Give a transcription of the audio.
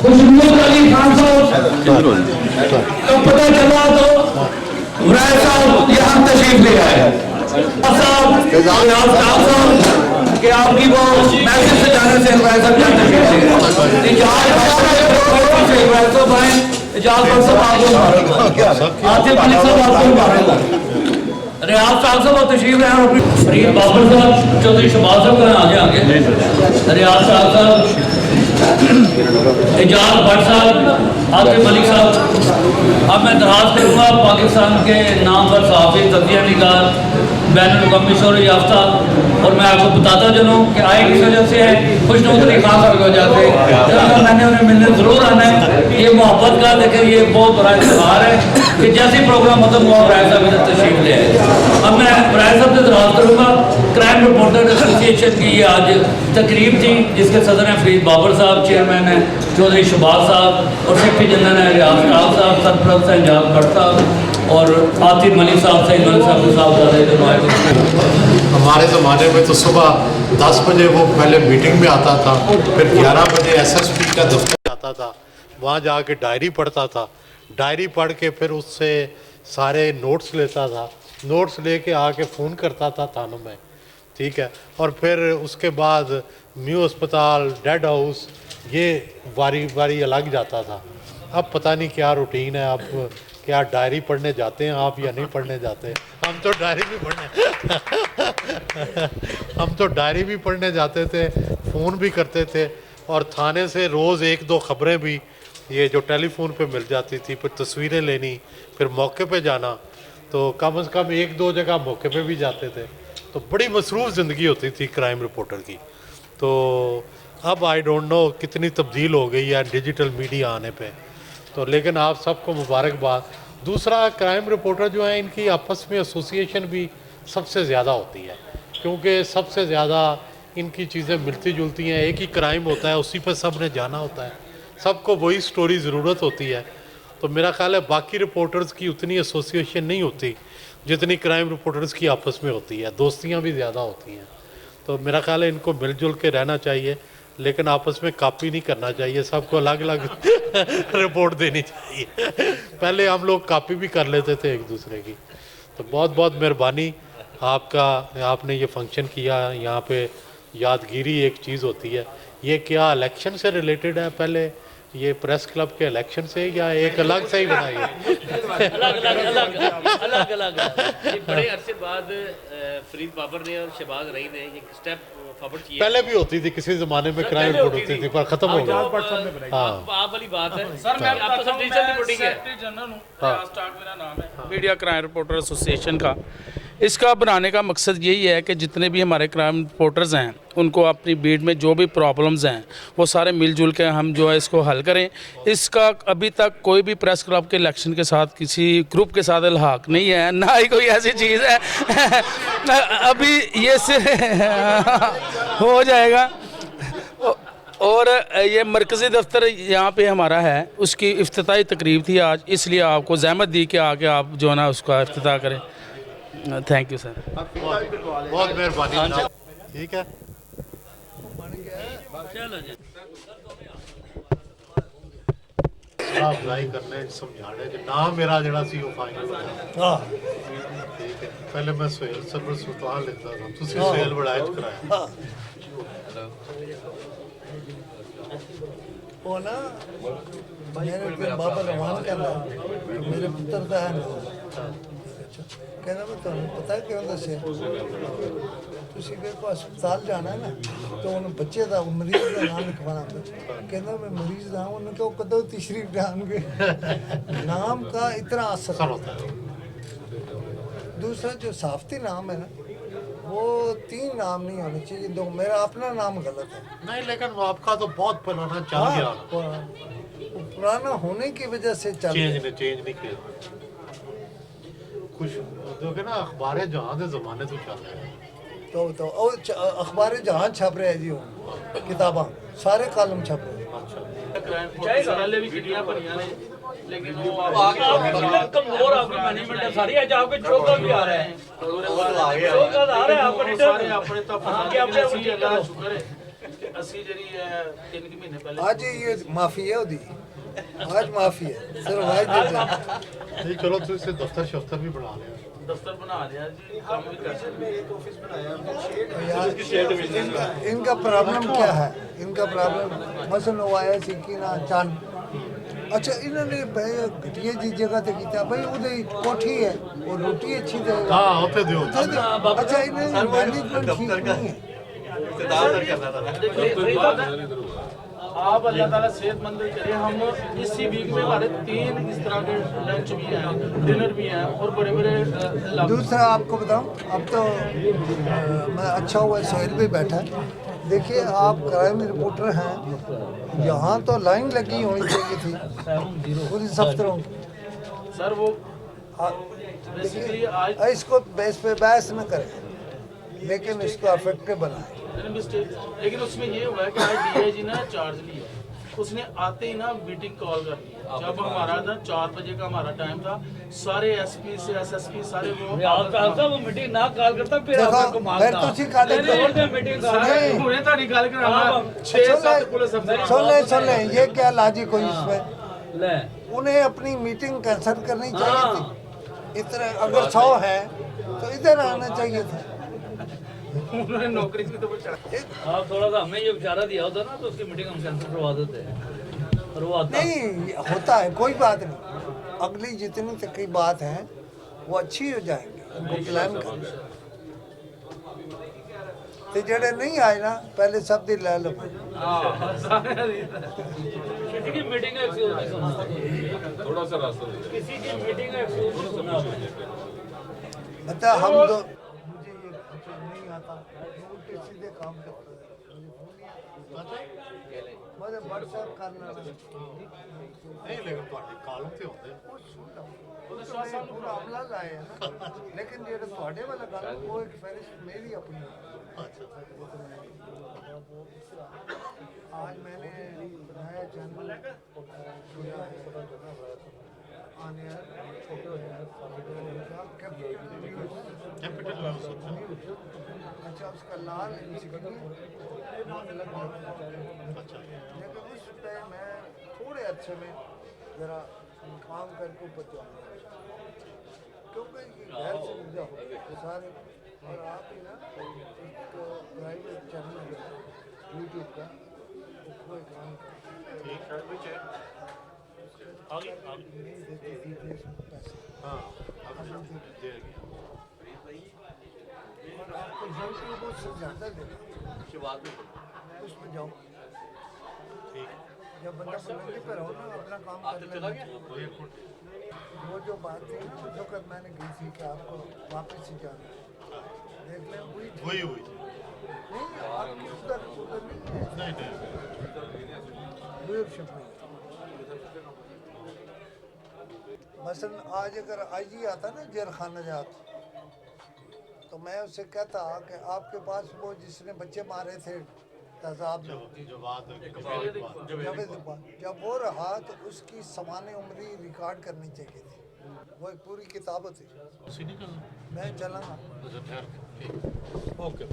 खुशनूर अली खान साहब तो पता चला तो वराय साहब यहाँ तशरीफ ले आए साहब कि आपकी वो मैसेज से जाने से वराय साहब यहाँ तशरीफ ले गए आसिफ अली साहब आपको मारेगा रियाज साहब साहब तशरीफ है फरीद बाबर साहब चौधरी शबाज साहब का आगे आगे रियाज साहब एजाज भट्ट साहब आसिफ अली साहब। अब मैं दरखास्त करूँगा पाकिस्तान के नाम पर सहाफ़ी तज़किया निगार बैनुल-अक़वामी शोहरत याफ्ता और मैं आपको बताता चलूँ कि आए किस वजह से है खुशनूर अली खान साहब की वजह से मैंने उन्हें मिलने ज़रूर आना है। ये मोहब्बत का देखिए ये बहुत बड़ा इश्तिहार है कि जैसे ही प्रोग्राम खत्म हुआ वराय साहब इधर तशरीफ ले आए। अब मैं वराय साहब से दरख्वास्त करूँगा क्राइम रिपोर्टर एसोसिएशन की ये आज तकरीब थी जिसके सदर हैं फरीद बाबर साहब, चेयरमैन हैं चौधरी शबाज साहब और सेक्रेटरी जनरल हैं रियाज साहब, सरप्रस्त हैं एजाज भट्ट साहब और आतिफ मलिक साहब सईद मलिक साहब। हमारे ज़माने में तो सुबह 10 बजे वो पहले मीटिंग में आता था, फिर 11 बजे SSP का दफ्तर आता था, वहाँ जाके डायरी पढ़ता था, डायरी पढ़ के फिर उससे सारे नोट्स लेता था, नोट्स लेके आके फ़ोन करता था थानों में, ठीक है। और फिर उसके बाद न्यू अस्पताल, डेड हाउस, ये बारी बारी अलग जाता था। अब पता नहीं क्या रूटीन है, अब क्या डायरी पढ़ने जाते हैं आप या नहीं पढ़ने जाते? हम तो डायरी भी पढ़ने जाते थे, फ़ोन भी करते थे और थाने से रोज़ 1-2 खबरें भी ये जो टेलीफोन पे मिल जाती थी, फिर तस्वीरें लेनी, फिर मौके पे जाना, तो कम से कम 1-2 जगह मौके पे भी जाते थे। तो बड़ी मसरूफ़ ज़िंदगी होती थी क्राइम रिपोर्टर की। तो अब आई डोंट नो कितनी तब्दील हो गई है डिजिटल मीडिया आने पे, तो लेकिन आप सबको मुबारकबाद। दूसरा, क्राइम रिपोर्टर जो है इनकी आपस में एसोसिएशन भी सबसे ज़्यादा होती है, क्योंकि सबसे ज़्यादा इनकी चीज़ें मिलती जुलती हैं। एक ही क्राइम होता है, उसी पर सब ने जाना होता है, सबको वही स्टोरी ज़रूरत होती है। तो मेरा ख्याल है बाकी रिपोर्टर्स की उतनी एसोसिएशन नहीं होती जितनी क्राइम रिपोर्टर्स की आपस में होती है, दोस्तियाँ भी ज़्यादा होती हैं। तो मेरा ख्याल है इनको मिलजुल के रहना चाहिए, लेकिन आपस में कॉपी नहीं करना चाहिए, सबको अलग अलग रिपोर्ट देनी चाहिए। पहले हम लोग कॉपी भी कर लेते थे एक दूसरे की। तो बहुत बहुत मेहरबानी आपका, आपने ये फंक्शन किया। यहाँ पे यादगिरी एक चीज़ होती है। ये क्या इलेक्शन से रिलेटेड है? पहले ये प्रेस क्लब के इलेक्शन से या एक अलग से ही बनाई है? अलग बड़े अरसे बाद फरीद बाबर ने और शहबाज रईस ने एक स्टेप फॉरवर्ड किया। पहले भी होती थी किसी ज़माने में क्राइम रिपोर्ट होती थी, पर ख़त्म हो गया। आप वाली बात है सर, मैं आप तो सब डिजिटल रिपोर्टिंग है। सेक्रेटरी जनरल हूं, रियाज स्टार्क मेरा नाम है, मीडिया क्राइम रिपोर्टर एसोसिएशन का। इसका बनाने का मकसद यही है कि जितने भी हमारे क्राइम रिपोर्टर्स हैं उनको अपनी बीट में जो भी प्रॉब्लम्स हैं वो सारे मिलजुल के हम जो है इसको हल करें। इसका अभी तक कोई भी प्रेस क्लब के इलेक्शन के साथ किसी ग्रुप के साथ इल्हाक नहीं है, ना ही कोई ऐसी चीज़ है। अभी ये से हो जाएगा। और ये मरकज़ी दफ्तर यहाँ पे हमारा है, उसकी इफ्तिताही तकरीब थी आज, इसलिए आपको ज़हमत दी कि आके आप जो है ना उसका इफ्तिताह करें। थैंक यू सर, बहुत मेहरबानी। ठीक है, अप्लाई करने समझाने नाम मेरा जरा सी फाइनल हो। ठीक है, पहले मैं सुहेल सरवर सुल्तान लिखता था, तुसी सुहेल बड़ाइज कराया वो ना मेरे बाबा रवान करना मेरे पुत्र का है ना, कहना मैं तुम्हें पता है क्यों दसे तुसी मेरे को अस्पताल जाना है ना, तो उन्हें बच्चे का मरीज का नाम लिखवाना था। कहना मैं मरीज ना हूँ, उन्हें कहो कदों तशरीफ लाएंगे। नाम का इतना असर होता है। दूसरा जो साफ्ती नाम है ना, वो 3 नाम नहीं होने चाहिए, 2। मेरा अपना नाम गलत है। नहीं, लेकिन वो आपका तो बहुत पुराना चल गया। पुराना होने की वजह से चेंज नहीं किया। कुछ देखो ना, अखबार जहां के जमाने तो चल रहे हैं, तो अखबार जहां छप रहे हैं जी, किताबा सारे कॉलम छप रहे हैं। लेकिन वो कमजोर आपकी मैनेजमेंट है सारी, आज आपके चौका भी आ रहा है, चौका आ रहा है आपका रिटर्न अपने तो अल्लाह शुक्र है ਅਸੀਂ ਜਿਹੜੀ ਹੈ 3 ਮਹੀਨੇ ਪਹਿਲੇ आज ये माफी है ओदी आज माफी है सिर्फ आज दे दे नहीं चलो तो इसे दफ्तर शफ्तर भी बना लिया ਦਫ਼ਤਰ ਬਣਾ ਲਿਆ ਜੀ ਕੰਮ ਵੀ ਕਰ ਸਕਦੇ यार, इनका प्रॉब्लम क्या है इनका प्रॉब्लम मसलन वो आया सी कि ना चांद अच्छा इन्होंने घटिया जी जगह ते कीता भाई उदे कोठी है और रोटी अच्छी दे हाँ होते दियो अच्छा इन्होंने मैनेजमेंट ठीक नहीं है आप अल्लाह ताला सेहतमंद करे हम इसी वीक में हमारे 3 इस तरह के लंच भी हैं डिनर भी हैं और बड़े बड़े दूसरा आपको बताऊं अब तो मैं अच्छा हुआ सोहेल भी बैठा है देखिए आप क्राइम रिपोर्टर हैं यहाँ तो लाइन लगी होनी चाहिए थी पूरी दफ्तरों की सर वो देखिए इसको बेस पे बहस न करें लेकिन इसको अफेक्टिव बनाएं लेकिन उसमें ये हुआ है कि आज डीआईजी ने चार्ज लिया उसने आते ही ना मीटिंग कॉल कर दी जब हमारा ना 4 बजे का हमारा टाइम था सारे एसपी से एसएसपी सारे वो वो मीटिंग ना कॉल करता फिर देखो आपको फिर तुसी काले मीटिंग हुने तो निकाल कर हमारा 6-7 पुलिस अफसर सुन ले ये क्या लॉजिक हुई इसमें ले उन्हें अपनी मीटिंग कैंसिल करनी चाहिए थी इतने अगर 100 है तो इधर आना चाहिए था उन्होंने नौकरी से तो बचा आप थोड़ा सा हमें ये इशारा दिया होता ना तो उसकी मीटिंग हम कैंसिल करवा देते और वो आता नहीं होता है कोई बात नहीं अगली जितनी तक की बात है वो अच्छी हो जाएंगी उनको प्लान कर तो जेड़े नहीं आए ना पहले सब दिन ले लो किसी की मीटिंग का एक्सक्यूज नहीं सुना थोड़ा सा रास्ता किसी की मीटिंग का एक्सक्यूज नहीं सुना बता हम तो मुझे ये नहीं आता उल्टे सीधे काम करता है मुझे व्हाट्सएप करना नहीं लेकिन ਤੁਹਾਡੇ ਕਾਲਮ ਤੇ ਹੁੰਦੇ पूरा हमला लाए है ना लेकिन जेड़े ਤੁਹਾਡੇ वाला काम वो एक फहरिस्त मेरी अपनी आज मैंने बनाया चैनल आने कैपिटल न्यूज़ अच्छा उसका लाल लेकिन उस पे मैं थोड़े अच्छे में जरा काम करके ऊपर जाऊँगा क्योंकि ये घर से मुझे हो सारे और आप ही ना एक प्राइवेट चैनल यूट्यूब का कोई काम हाँ और आपको यूट्यूब से ज़्यादा देगा उसमें जाओ ठीक जब बंदा बुलंदी पर हो ना अपना काम करने वो जो बात थी ना जो कल मैंने की थी कि आपको वापस ही जाना देख लें वही हुई नहीं आपकी उधर नहीं है नहीं लीडरशिप नहीं मसलन आज अगर आईजी आता ना जेल खाना जात तो मैं उससे कहता कि आपके पास वो जिसने बच्चे मारे थे तजाब में जावेद इकबाल जब वो रहा तो उसकी समान उम्री रिकॉर्ड करनी चाहिए थी वो एक पूरी किताब थी मैं चलाऊंगा ओके